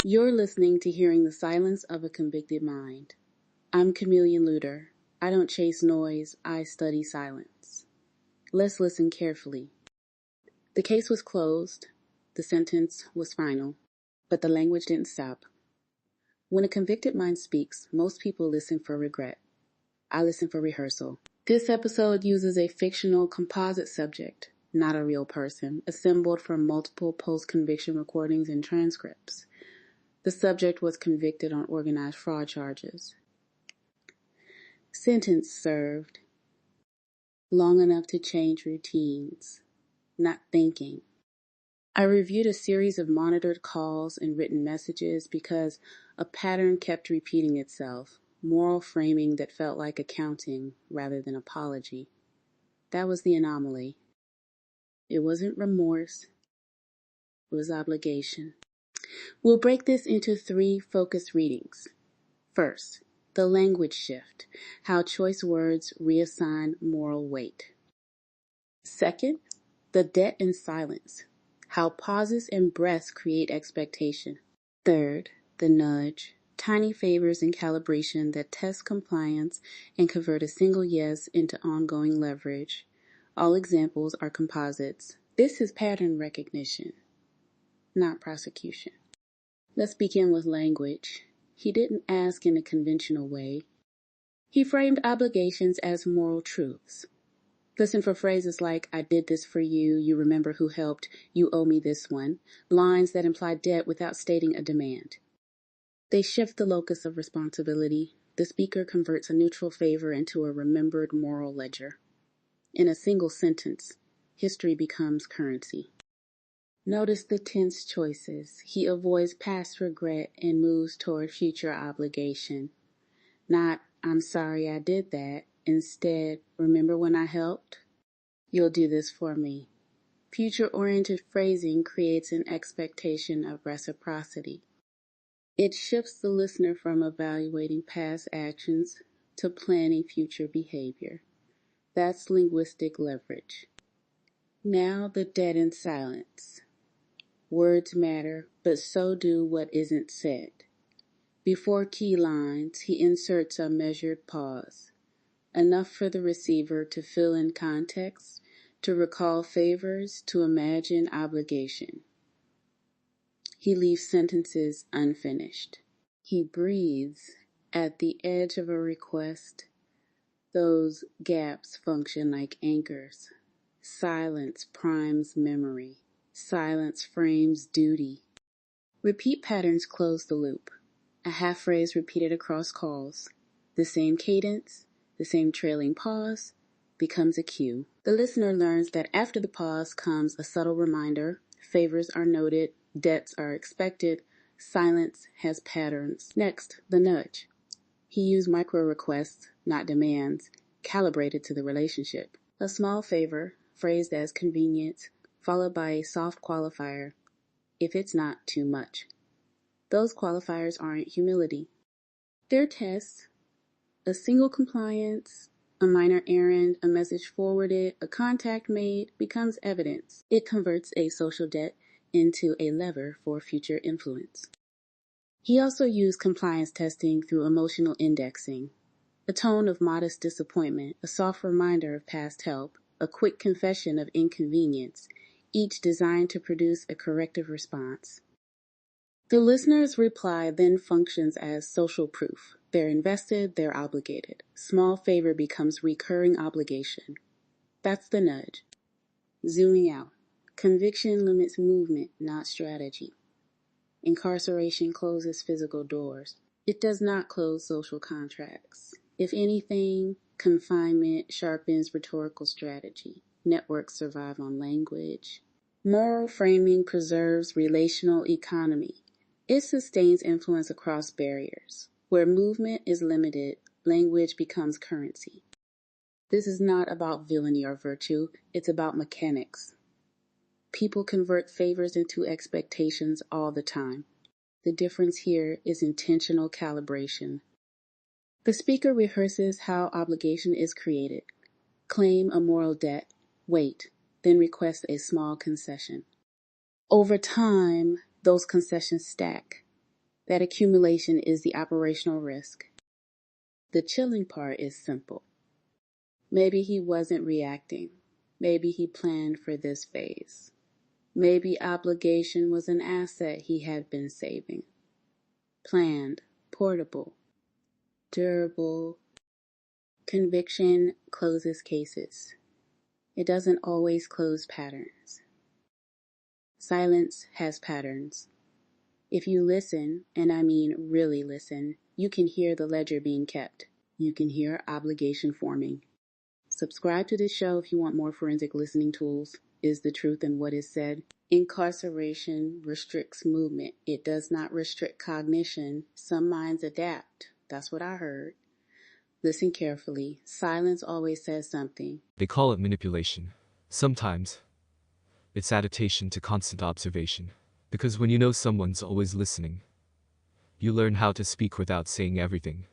You're listening to Hearing the Silence of a Convicted Mind. I'm Chameleon. I don't chase noise, I study silence. Let's listen carefully. The case was closed, the sentence was final, but the language didn't stop. When a convicted mind speaks, most people listen for regret. I listen for rehearsal. This episode uses a fictional composite subject, not a real person, assembled from multiple post-conviction recordings and transcripts. The subject was convicted on organized fraud charges. Sentence served. Long enough to change routines. Not thinking. I reviewed a series of monitored calls and written messages because a pattern kept repeating itself. Moral framing that felt like accounting rather than apology. That was the anomaly. It wasn't remorse. It was obligation. We'll break this into 3 focused readings. First, the language shift, how choice words reassign moral weight. Second, the debt in silence, how pauses and breaths create expectation. Third, the nudge, tiny favors and calibration that test compliance and convert a single yes into ongoing leverage. All examples are composites. This is pattern recognition, not prosecution. Let's begin with language. He didn't ask in a conventional way. He framed obligations as moral truths. Listen for phrases like, I did this for you, you remember who helped, you owe me this one, lines that imply debt without stating a demand. They shift the locus of responsibility. The speaker converts a neutral favor into a remembered moral ledger. In a single sentence, history becomes currency. Notice the tense choices. He avoids past regret and moves toward future obligation. Not, I'm sorry I did that. Instead, remember when I helped? You'll do this for me. Future-oriented phrasing creates an expectation of reciprocity. It shifts the listener from evaluating past actions to planning future behavior. That's linguistic leverage. Now the dead in silence. Words matter, but so do what isn't said. Before key lines, he inserts a measured pause, enough for the receiver to fill in context, to recall favors, to imagine obligation. He leaves sentences unfinished. He breathes at the edge of a request. Those gaps function like anchors. Silence primes memory. Silence frames duty. Repeat patterns close the loop. A half phrase repeated across calls. The same cadence, the same trailing pause, becomes a cue. The listener learns that after the pause comes a subtle reminder. Favors are noted, debts are expected, silence has patterns. Next, the nudge. He used micro-requests, not demands, calibrated to the relationship. A small favor, phrased as convenience, followed by a soft qualifier, if it's not too much. Those qualifiers aren't humility. They're tests. A single compliance, a minor errand, a message forwarded, a contact made becomes evidence. It converts a social debt into a lever for future influence. He also used compliance testing through emotional indexing. A tone of modest disappointment, a soft reminder of past help, a quick confession of inconvenience, each designed to produce a corrective response. The listener's reply then functions as social proof. They're invested, they're obligated. Small favor becomes recurring obligation. That's the nudge. Zooming out. Conviction limits movement, not strategy. Incarceration closes physical doors. It does not close social contracts. If anything, confinement sharpens rhetorical strategy. Networks survive on language. Moral framing preserves relational economy. It sustains influence across barriers. Where movement is limited, language becomes currency. This is not about villainy or virtue, it's about mechanics. People convert favors into expectations all the time. The difference here is intentional calibration. The speaker rehearses how obligation is created. Claim a moral debt, wait, then request a small concession. Over time, those concessions stack. That accumulation is the operational risk. The chilling part is simple. Maybe he wasn't reacting. Maybe he planned for this phase. Maybe obligation was an asset he had been saving. Planned, portable, durable. Conviction closes cases. It doesn't always close patterns. Silence has patterns. If you listen, and I mean really listen, you can hear the ledger being kept. You can hear obligation forming. Subscribe to this show if you want more forensic listening tools. Is the truth in what is said? Incarceration restricts movement. It does not restrict cognition. Some minds adapt. That's what I heard. Listen carefully. Silence always says something. They call it manipulation. Sometimes it's adaptation to constant observation. Because when you know someone's always listening, you learn how to speak without saying everything.